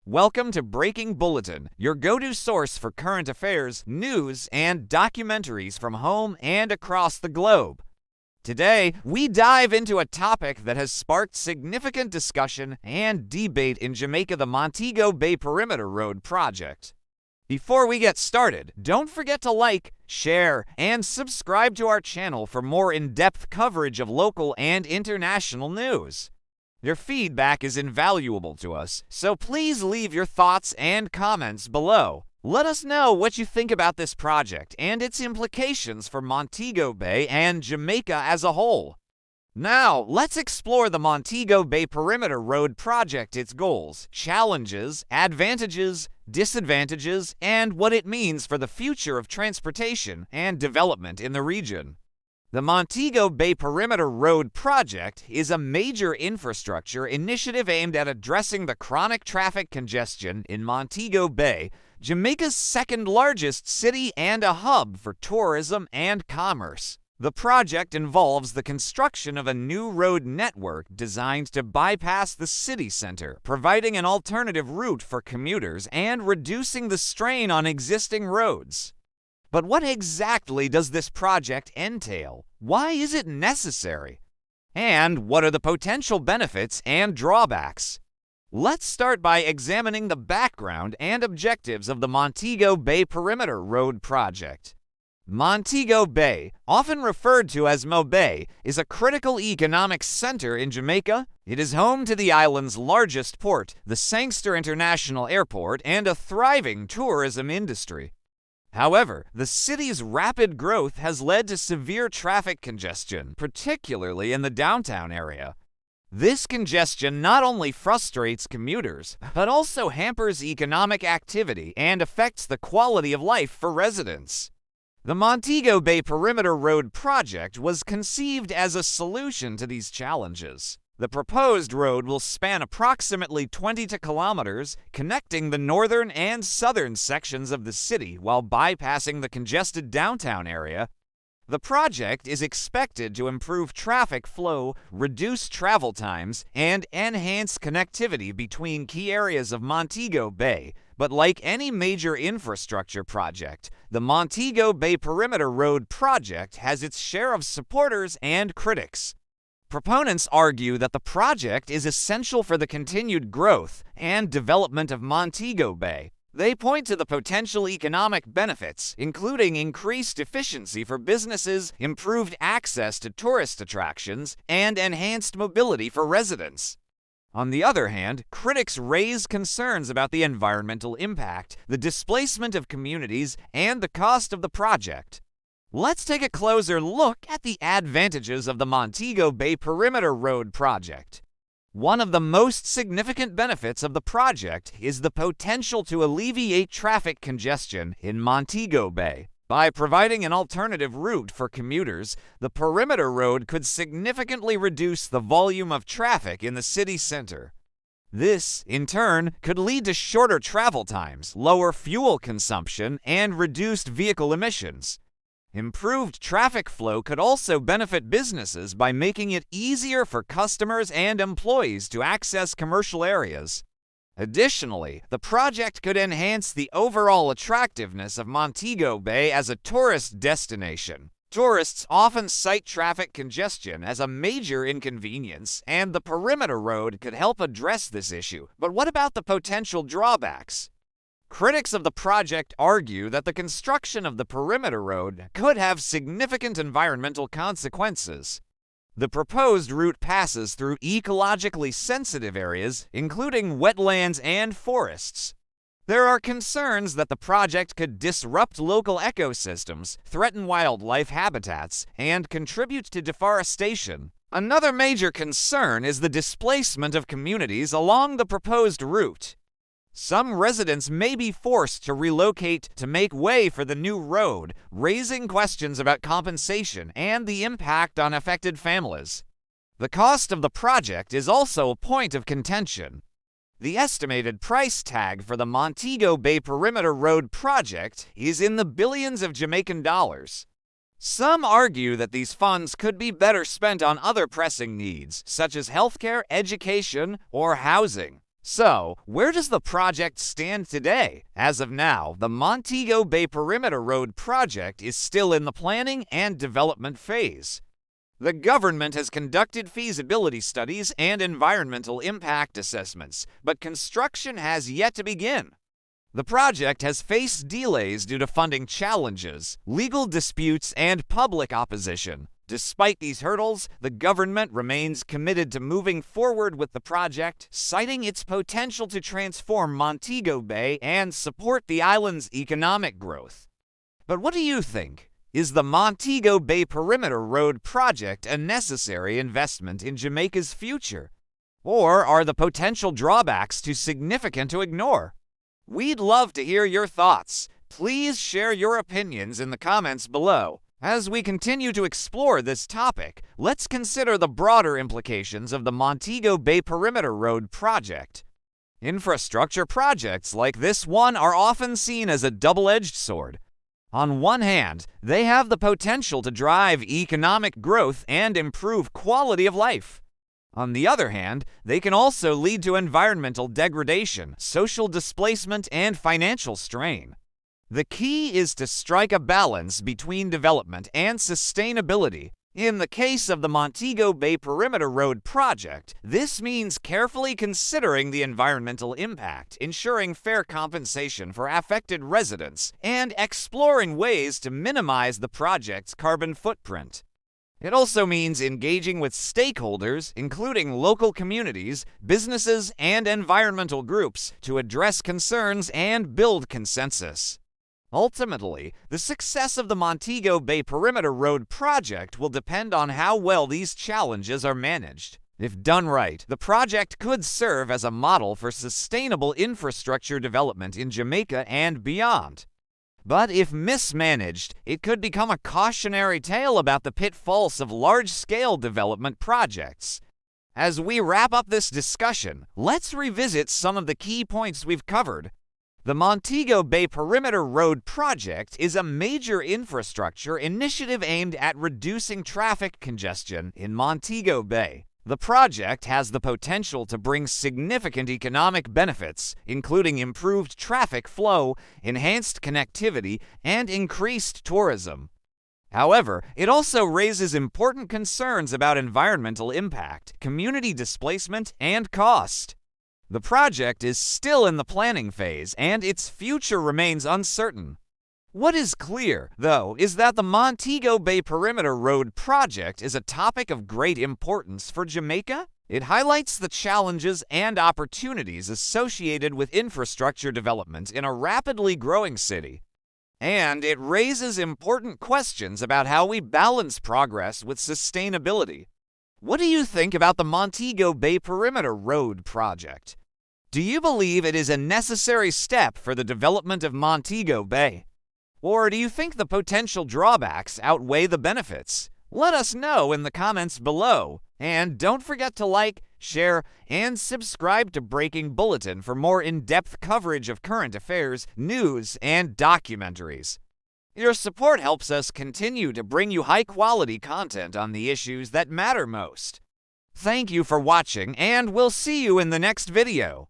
Welcome to Breaking Bulletin, your go-to source for current affairs, news, and documentaries from home and across the globe. Today, we dive into a topic that has sparked significant discussion and debate in Jamaica: the Montego Bay Perimeter Road project. Before we get started, don't forget to like, share, and subscribe to our channel for more in-depth coverage of local and international news. Your feedback is invaluable to us, so please leave your thoughts and comments below. Let us know what you think about this project and its implications for Montego Bay and Jamaica as a whole. Now, let's explore the Montego Bay Perimeter Road project, its goals, challenges, advantages, disadvantages, and what it means for the future of transportation and development in the region. The Montego Bay Perimeter Road project is a major infrastructure initiative aimed at addressing the chronic traffic congestion in Montego Bay, Jamaica's second-largest city and a hub for tourism and commerce. The project involves the construction of a new road network designed to bypass the city center, providing an alternative route for commuters and reducing the strain on existing roads. But what exactly does this project entail? Why is it necessary? And what are the potential benefits and drawbacks? Let's start by examining the background and objectives of the Montego Bay Perimeter Road project. Montego Bay, often referred to as Mo Bay, is a critical economic center in Jamaica. It is home to the island's largest port, the Sangster International Airport, and a thriving tourism industry. However, the city's rapid growth has led to severe traffic congestion, particularly in the downtown area. This congestion not only frustrates commuters, but also hampers economic activity and affects the quality of life for residents. The Montego Bay Perimeter Road project was conceived as a solution to these challenges. The proposed road will span approximately 22 kilometers, connecting the northern and southern sections of the city while bypassing the congested downtown area. The project is expected to improve traffic flow, reduce travel times, and enhance connectivity between key areas of Montego Bay. But like any major infrastructure project, the Montego Bay Perimeter Road project has its share of supporters and critics. Proponents argue that the project is essential for the continued growth and development of Montego Bay. They point to the potential economic benefits, including increased efficiency for businesses, improved access to tourist attractions, and enhanced mobility for residents. On the other hand, critics raise concerns about the environmental impact, the displacement of communities, and the cost of the project. Let's take a closer look at the advantages of the Montego Bay Perimeter Road project. One of the most significant benefits of the project is the potential to alleviate traffic congestion in Montego Bay. By providing an alternative route for commuters, the Perimeter Road could significantly reduce the volume of traffic in the city center. This, in turn, could lead to shorter travel times, lower fuel consumption, and reduced vehicle emissions. Improved traffic flow could also benefit businesses by making it easier for customers and employees to access commercial areas. Additionally, the project could enhance the overall attractiveness of Montego Bay as a tourist destination. Tourists often cite traffic congestion as a major inconvenience, and the Perimeter Road could help address this issue. But what about the potential drawbacks? Critics of the project argue that the construction of the Perimeter Road could have significant environmental consequences. The proposed route passes through ecologically sensitive areas, including wetlands and forests. There are concerns that the project could disrupt local ecosystems, threaten wildlife habitats, and contribute to deforestation. Another major concern is the displacement of communities along the proposed route. Some residents may be forced to relocate to make way for the new road, raising questions about compensation and the impact on affected families. The cost of the project is also a point of contention. The estimated price tag for the Montego Bay Perimeter Road project is in the billions of Jamaican dollars. Some argue that these funds could be better spent on other pressing needs, such as healthcare, education, or housing. So, where does the project stand today? As of now, the Montego Bay Perimeter Road project is still in the planning and development phase. The government has conducted feasibility studies and environmental impact assessments, but construction has yet to begin. The project has faced delays due to funding challenges, legal disputes, and public opposition. Despite these hurdles, the government remains committed to moving forward with the project, citing its potential to transform Montego Bay and support the island's economic growth. But what do you think? Is the Montego Bay Perimeter Road project a necessary investment in Jamaica's future? Or are the potential drawbacks too significant to ignore? We'd love to hear your thoughts. Please share your opinions in the comments below. As we continue to explore this topic, let's consider the broader implications of the Montego Bay Perimeter Road project. Infrastructure projects like this one are often seen as a double-edged sword. On one hand, they have the potential to drive economic growth and improve quality of life. On the other hand, they can also lead to environmental degradation, social displacement, and financial strain. The key is to strike a balance between development and sustainability. In the case of the Montego Bay Perimeter Road project, this means carefully considering the environmental impact, ensuring fair compensation for affected residents, and exploring ways to minimize the project's carbon footprint. It also means engaging with stakeholders, including local communities, businesses, and environmental groups, to address concerns and build consensus. Ultimately, the success of the Montego Bay Perimeter Road project will depend on how well these challenges are managed. If done right, the project could serve as a model for sustainable infrastructure development in Jamaica and beyond. But if mismanaged, it could become a cautionary tale about the pitfalls of large-scale development projects. As we wrap up this discussion, let's revisit some of the key points we've covered. The Montego Bay Perimeter Road project is a major infrastructure initiative aimed at reducing traffic congestion in Montego Bay. The project has the potential to bring significant economic benefits, including improved traffic flow, enhanced connectivity, and increased tourism. However, it also raises important concerns about environmental impact, community displacement, and cost. The project is still in the planning phase, and its future remains uncertain. What is clear, though, is that the Montego Bay Perimeter Road project is a topic of great importance for Jamaica. It highlights the challenges and opportunities associated with infrastructure development in a rapidly growing city. And it raises important questions about how we balance progress with sustainability. What do you think about the Montego Bay Perimeter Road project? Do you believe it is a necessary step for the development of Montego Bay? Or do you think the potential drawbacks outweigh the benefits? Let us know in the comments below. And don't forget to like, share, and subscribe to Breaking Bulletin for more in-depth coverage of current affairs, news, and documentaries. Your support helps us continue to bring you high-quality content on the issues that matter most. Thank you for watching, and we'll see you in the next video.